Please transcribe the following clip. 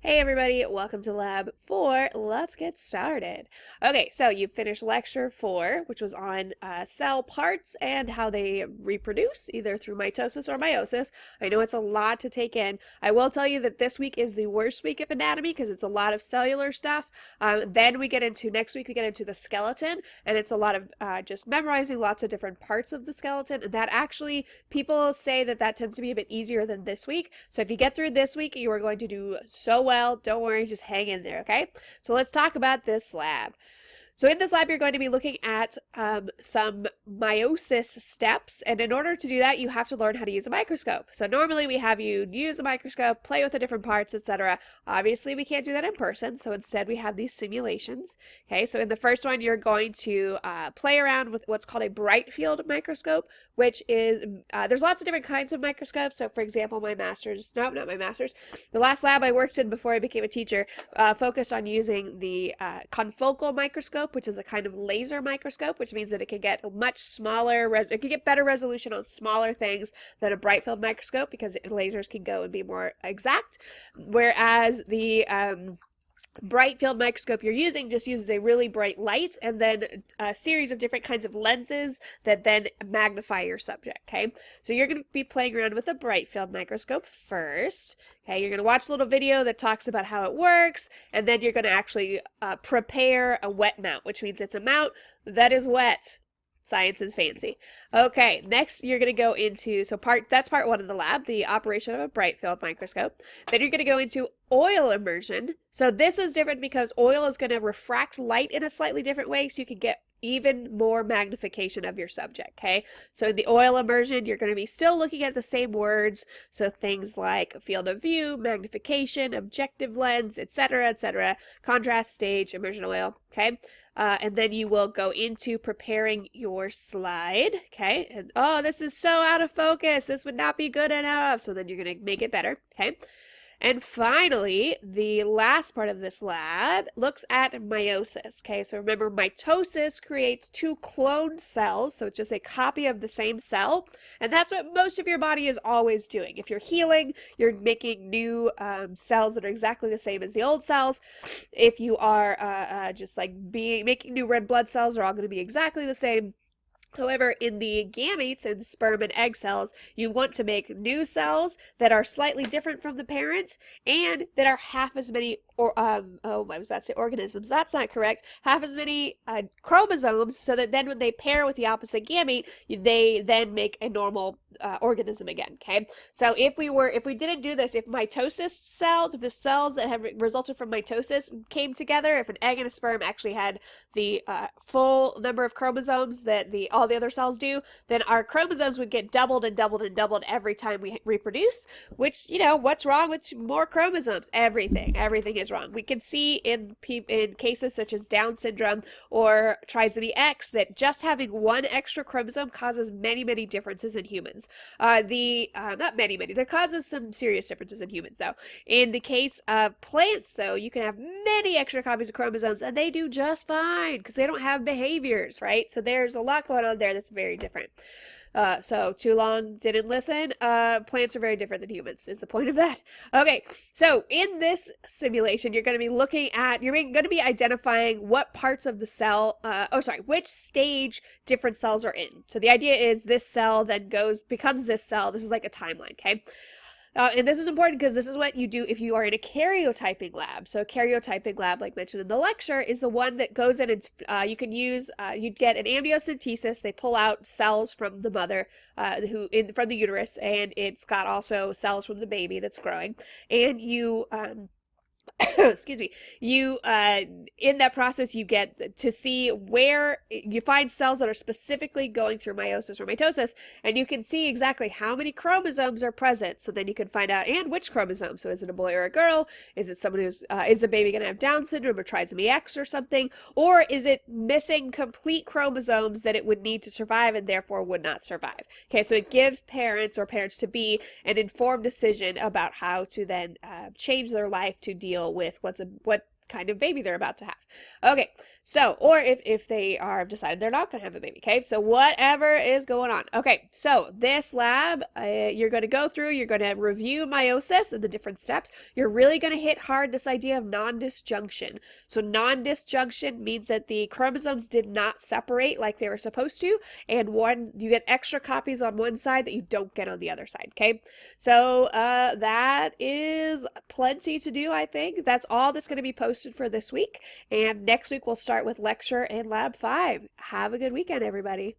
Hey everybody, welcome to Lab 4. Let's get started. Okay, so you finished Lecture 4, which was on cell parts and how they reproduce, either through mitosis or meiosis. I know it's a lot to take in. I will tell you that this week is the worst week of anatomy because it's a lot of cellular stuff. Then next week we get into the skeleton, and it's a lot of just memorizing lots of different parts of the skeleton. And that actually, people say that tends to be a bit easier than this week. So if you get through this week, you are going to do so well. Don't worry, just hang in there, okay? So let's talk about this lab. So in this lab, you're going to be looking at some meiosis steps, and in order to do that, you have to learn how to use a microscope. So normally we have you use a microscope, play with the different parts, etc. Obviously, we can't do that in person, so instead we have these simulations. Okay, so in the first one, you're going to play around with what's called a bright field microscope, which is, there's lots of different kinds of microscopes. So for example, not my master's, the last lab I worked in before I became a teacher focused on using the confocal microscope, which is a kind of laser microscope, which means that it can get much smaller, it can get better resolution on smaller things than a bright field microscope because lasers can go and be more exact. Whereas the bright field microscope you're using just uses a really bright light and then a series of different kinds of lenses that then magnify your subject, okay? So you're going to be playing around with a bright field microscope first, okay? You're going to watch a little video that talks about how it works, and then you're going to actually prepare a wet mount, which means it's a mount that is wet. Science is fancy. Okay, next you're going to go into, that's part one of the lab, the operation of a bright field microscope. Then you're going to go into oil immersion. So this is different because oil is going to refract light in a slightly different way, so you can get even more magnification of your subject, okay? So in the oil immersion, you're going to be still looking at the same words, so things like field of view, magnification, objective lens, etc., contrast stage, immersion oil, okay? And then you will go into preparing your slide, okay? And, oh, this is so out of focus. This would not be good enough. So then you're going to make it better, okay? And finally, the last part of this lab looks at meiosis, okay? So remember, mitosis creates two cloned cells, so it's just a copy of the same cell, and that's what most of your body is always doing. If you're healing, you're making new cells that are exactly the same as the old cells. If you are just like making new red blood cells, they're all going to be exactly the same. However, in the gametes and sperm and egg cells, you want to make new cells that are slightly different from the parent and that are half as many, I was about to say organisms. That's not correct. Half as many chromosomes, so that then when they pair with the opposite gamete, they then make a normal organism again, okay? So if we didn't do this, if mitosis cells, if the cells that have resulted from mitosis came together, if an egg and a sperm actually had the full number of chromosomes that all the other cells do, then our chromosomes would get doubled and doubled and doubled every time we reproduce, which, you know, what's wrong with more chromosomes? Everything is wrong. We can see in cases such as Down syndrome or trisomy X that just having one extra chromosome causes many differences in humans. Not many, that causes some serious differences in humans, though. In the case of plants, though, you can have many extra copies of chromosomes and they do just fine because they don't have behaviors, right? So there's a lot going on there that's very different. So too long, didn't listen. Plants are very different than humans is the point of that. Okay, so in this simulation, you're going to be identifying what parts of the cell, which stage different cells are in. So the idea is this cell then becomes this cell. This is like a timeline, okay? And this is important because this is what you do if you are in a karyotyping lab. So a karyotyping lab, like mentioned in the lecture, is the one that goes in and you get an amniocentesis. They pull out cells from the mother, from the uterus, and it's got also cells from the baby that's growing. And you excuse me, in that process, you get to see where you find cells that are specifically going through meiosis or mitosis, and you can see exactly how many chromosomes are present. So then you can find out, and which chromosome. So is it a boy or a girl? Is it someone is the baby going to have Down syndrome or trisomy X or something? Or is it missing complete chromosomes that it would need to survive and therefore would not survive? Okay, so it gives parents or parents-to-be an informed decision about how to then change their life to deal with what kind of baby they're about to have. Okay, so, or if they are decided they're not going to have a baby, okay? So whatever is going on. Okay, so this lab, you're going to go through, you're going to review meiosis and the different steps. You're really going to hit hard this idea of non-disjunction. So non-disjunction means that the chromosomes did not separate like they were supposed to, and you get extra copies on one side that you don't get on the other side, okay? So that is plenty to do, I think. That's all that's going to be posted for this week. And next week we'll start with lecture and lab 5. Have a good weekend, everybody.